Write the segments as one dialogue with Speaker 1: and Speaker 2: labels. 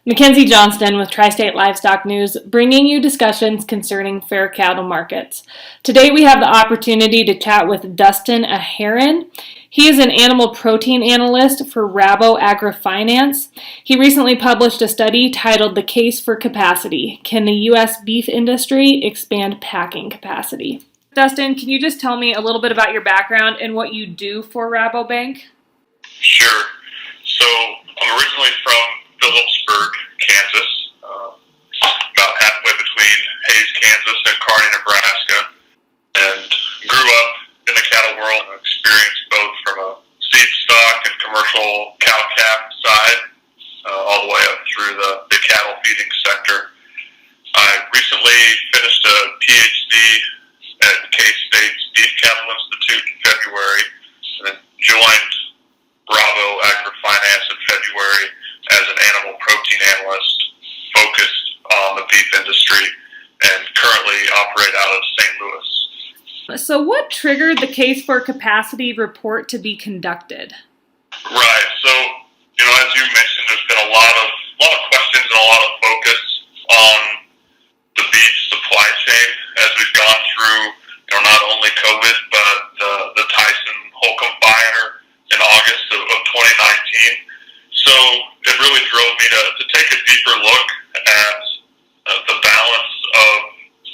Speaker 1: Mackenzie Johnston with Tri-State Livestock News, bringing you discussions concerning fair cattle markets. Today we have the opportunity to chat with Dustin Aherin. He is an animal protein analyst for Rabo AgriFinance. He recently published a study titled The Case for Capacity: Can the U.S. Beef Industry Expand Packing Capacity? Dustin, can you just tell me a little bit about your background and what you do for Rabobank?
Speaker 2: Sure. So I'm originally from Phillipsburg, Kansas, about halfway between Hays, Kansas and Kearney, Nebraska, and grew up in the cattle world and experienced both from a seed stock and commercial cow-calf side all the way up through the cattle feeding sector. I recently finished a PhD at K-State's Beef Cattle Institute in February and then joined Rabo AgriFinance in February as an animal protein analyst focused on the beef industry and currently operate out of St. Louis.
Speaker 1: So what triggered the Case for Capacity report to be conducted?
Speaker 2: Right. So, as you mentioned, there's been a lot of questions and a lot of focus on the beef supply chain as we've gone through, not only COVID, but the Tyson-Holcomb fire in August of 2019. So it really drove me to take a deeper look at the balance of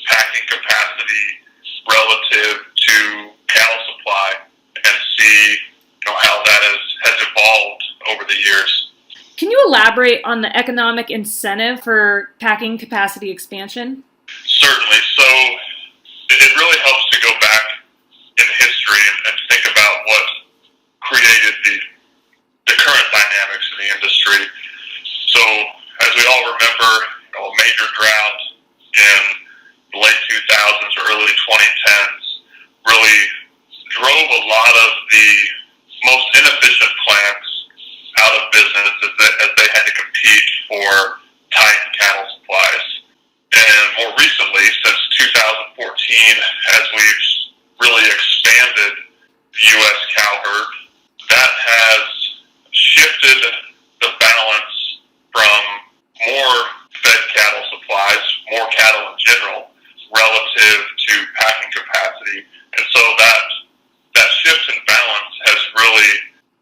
Speaker 2: packing capacity relative to cattle supply and see how that has evolved over the years.
Speaker 1: Can you elaborate on the economic incentive for packing capacity expansion?
Speaker 2: Certainly. So it really helps to go back in history and think about what created the current dynamics in the industry. So, as we all remember, a major drought in the late 2000s or early 2010s really drove a lot of the most inefficient plants out of business as they had to compete for tight cattle supplies. And more recently, since 2014, as we've really expanded the U.S. cow herd, that has shifted the balance from more fed cattle supplies, more cattle in general, relative to packing capacity. And so that shift in balance has really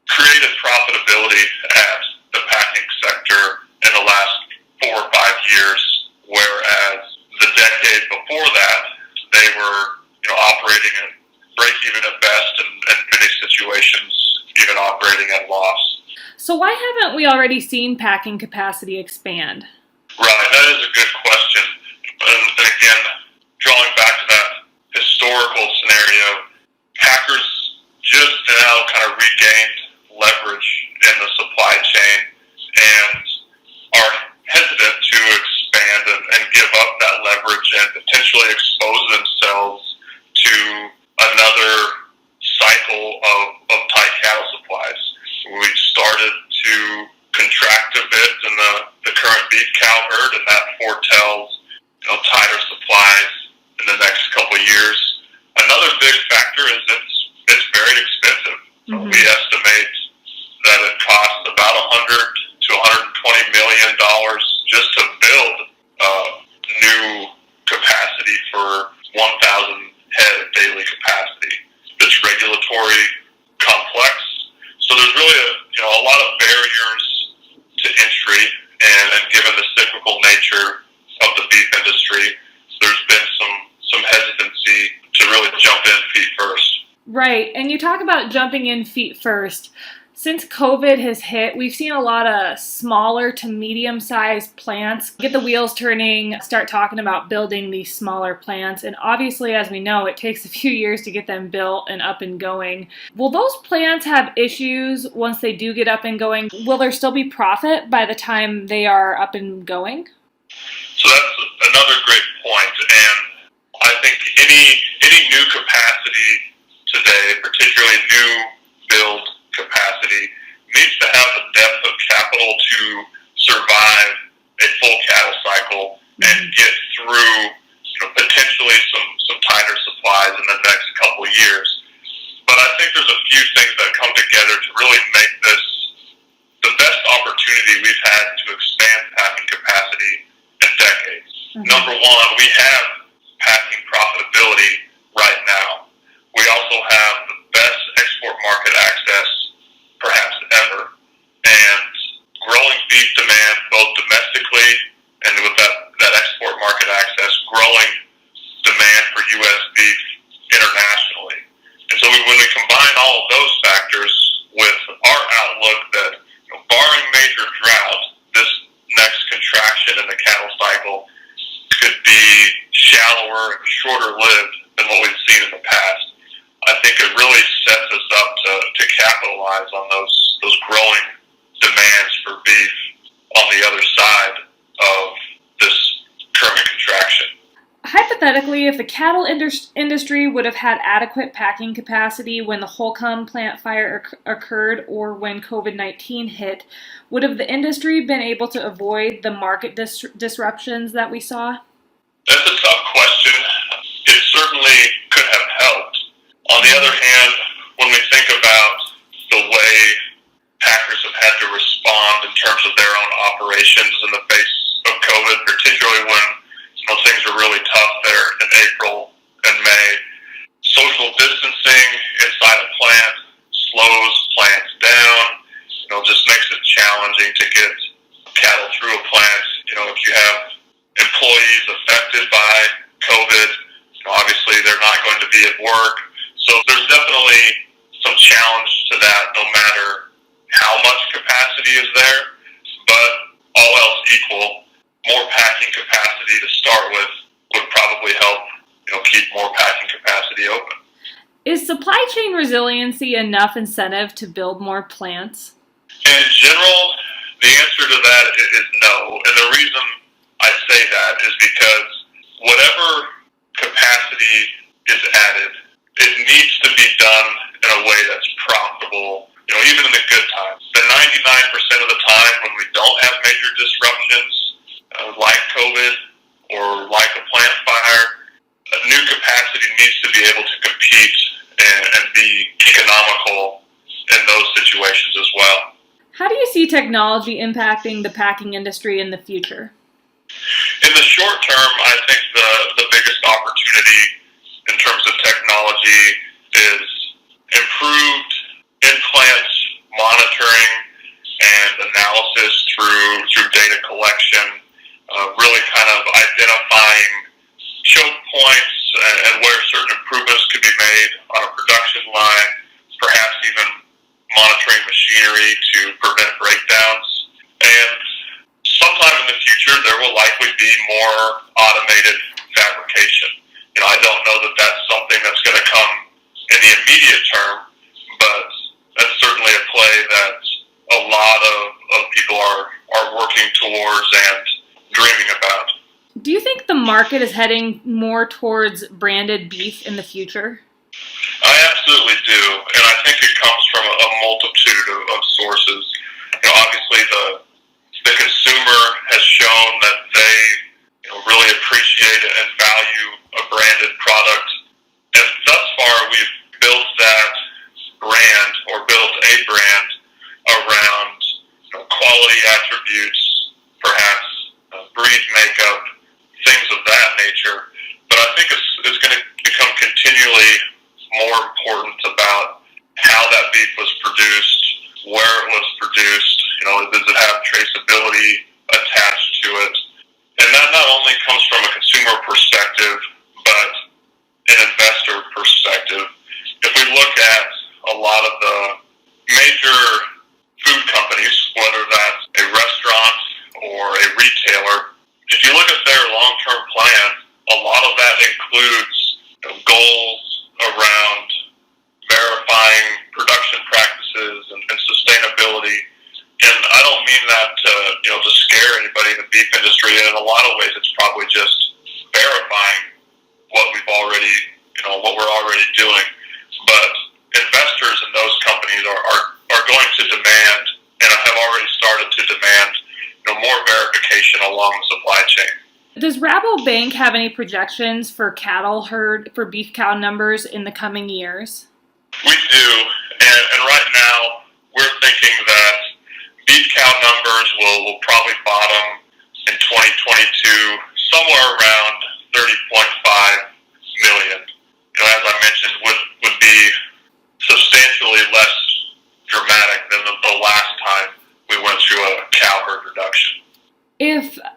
Speaker 2: created profitability at the packing sector in the last 4 or 5 years, whereas the decade before that, they were operating at break-even at best and in many situations even operating at loss.
Speaker 1: So why haven't we already seen packing capacity expand?
Speaker 2: Right, that is a good question. And again, drawing back to that historical scenario, packers just now kind of regained leverage in the supply chain and are hesitant to expand and give up that leverage and potentially expose themselves to another cycle of tight cattle supplies. We've started to contract a bit in the current beef cow herd, and that foretells tighter supplies in the next couple of years. Another big factor is it's very expensive. Mm-hmm. We estimate that it costs about $100 to $120 million just to build new capacity for 1,000 head of daily capacity. It's regulatory complex, so there's really a lot of barriers to entry, and given the cyclical nature of the beef industry, there's been some hesitancy to really jump in feet first.
Speaker 1: Right, and you talk about jumping in feet first. Since COVID has hit, we've seen a lot of smaller to medium-sized plants get the wheels turning, start talking about building these smaller plants. And obviously, as we know, it takes a few years to get them built and up and going. Will those plants have issues once they do get up and going? Will there still be profit by the time they are up and going?
Speaker 2: So that's another great point. And I think any new capacity today, particularly new build capacity, needs to have the depth of capital to survive a full cattle cycle and get through potentially some tighter supplies in the next couple of years. But I think there's a few things that come together to really make this the best opportunity we've had to expand packing we have packing profitability right now. We also have the best export market access perhaps ever, and growing beef demand both domestically and with that export market access, growing demand for U.S. beef internationally. And so when we combine all of those factors with our outlook that, barring major drought, this next contraction in the cattle cycle could be shallower and shorter lived than what we've seen in the past, I think it really sets us up to capitalize on those growing demands for beef on the other side of this current contraction.
Speaker 1: Hypothetically, if the cattle industry would have had adequate packing capacity when the Holcomb plant fire occurred or when COVID-19 hit, would have the industry been able to avoid the market disruptions that we saw?
Speaker 2: That's a tough question. It certainly could have helped. On the other hand, when we think about the way packers have had to respond in terms of their own operations in the face of COVID, particularly when things are really tough there in April and May, social distancing inside a plant slows plants down, just makes it challenging to get cattle through a plant. If you have employees affected by COVID, obviously they're not going to be at work. So there's definitely some challenge to that no matter how much capacity is there, but all else equal, more packing capacity to start with would probably help, keep more packing capacity open.
Speaker 1: Is supply chain resiliency enough incentive to build more plants?
Speaker 2: In general, the answer to that is no. And the reason I say that is because whatever capacity is added, it needs to be done in a way that's profitable, even in the good times. The 99% of the time when we don't have major disruptions, like COVID or like a plant fire, a new capacity needs to be able to compete and be economical in those situations as well.
Speaker 1: How do you see technology impacting the packing industry in the future?
Speaker 2: In the short term, I think the biggest opportunity in terms of technology is improved in-plant monitoring and analysis through data collection, really kind of identifying choke points and where certain improvements could be made on a production line, perhaps even monitoring machinery to prevent breakdowns. And sometime in the future, there will likely be more automated fabrication. I don't know that that's something that's going to come in the immediate term, but that's certainly a play that a lot of people are working towards and dreaming about.
Speaker 1: Do you think the market is heading more towards branded beef in the future?
Speaker 2: I absolutely do, and I think it comes from a multitude of sources. Obviously, the consumer has shown that they really appreciate and value a branded product, and thus far we've built that brand or built a brand around quality attributes, perhaps breed makeup, things of that nature. But I think it's going to become continually more important about how that beef was produced, where it was produced, does it have traceability attached to it? And that not only comes from a consumer perspective, but an investor perspective. If we look at a lot of the major food companies, whether that's a restaurant or a retailer, if you look at their long-term plan, a lot of that includes goals around verifying production practices and sustainability. And I don't mean that to scare anybody in the beef industry. In a lot of ways, it's probably just verifying what we're already doing. But investors in those companies are going to demand and have already started to demand more verification along the supply chain.
Speaker 1: Does Rabo Bank have any projections for for beef cow numbers in the coming years?
Speaker 2: We do, and right now we're thinking that beef cow numbers will probably bottom in 2022 somewhere around 35,000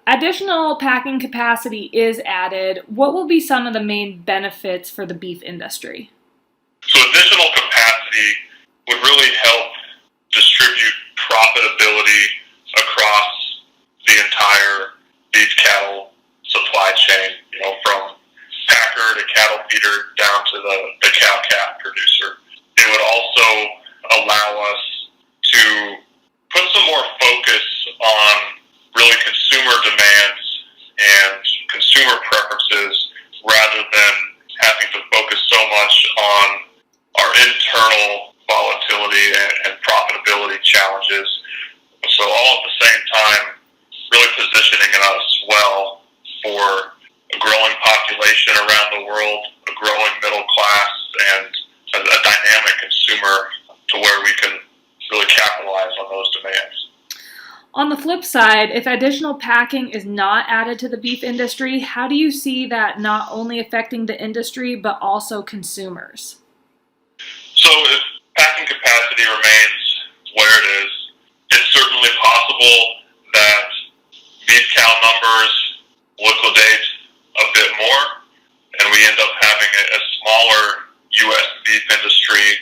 Speaker 1: Additional packing capacity is added. What will be some of the main benefits for the beef industry?
Speaker 2: So additional capacity would really help distribute profitability across the entire beef cattle supply chain, from packer to cattle feeder down to the cow-calf producer. It would also allow us to put some more focus on really consumer demands and consumer preferences rather than having to focus so much on our internal volatility and profitability challenges. So all at the same time, really positioning us well for a growing population around the world, a growing middle class, and a dynamic consumer to where we can really capitalize on those demands.
Speaker 1: On the flip side, if additional packing is not added to the beef industry, how do you see that not only affecting the industry but also consumers?
Speaker 2: So if packing capacity remains where it is, it's certainly possible that beef cow numbers liquidate a bit more, and we end up having a smaller U.S. beef industry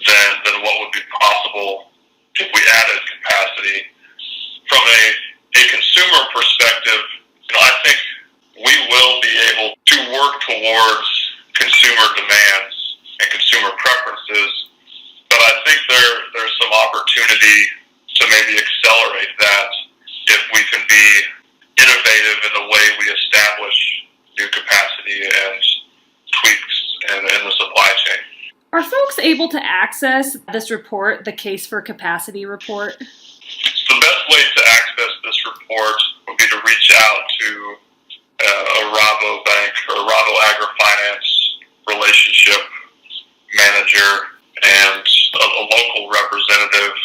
Speaker 2: than what would be possible if we added capacity. From a consumer perspective, I think we will be able to work towards consumer demands and consumer preferences, but I think there's some opportunity to maybe accelerate that if we can be innovative in the way we establish new capacity and tweaks in the supply chain.
Speaker 1: Are folks able to access this report, the Case for Capacity report?
Speaker 2: The best way to access this report would be to reach out to a Rabo bank or a Rabo AgriFinance relationship manager and a local representative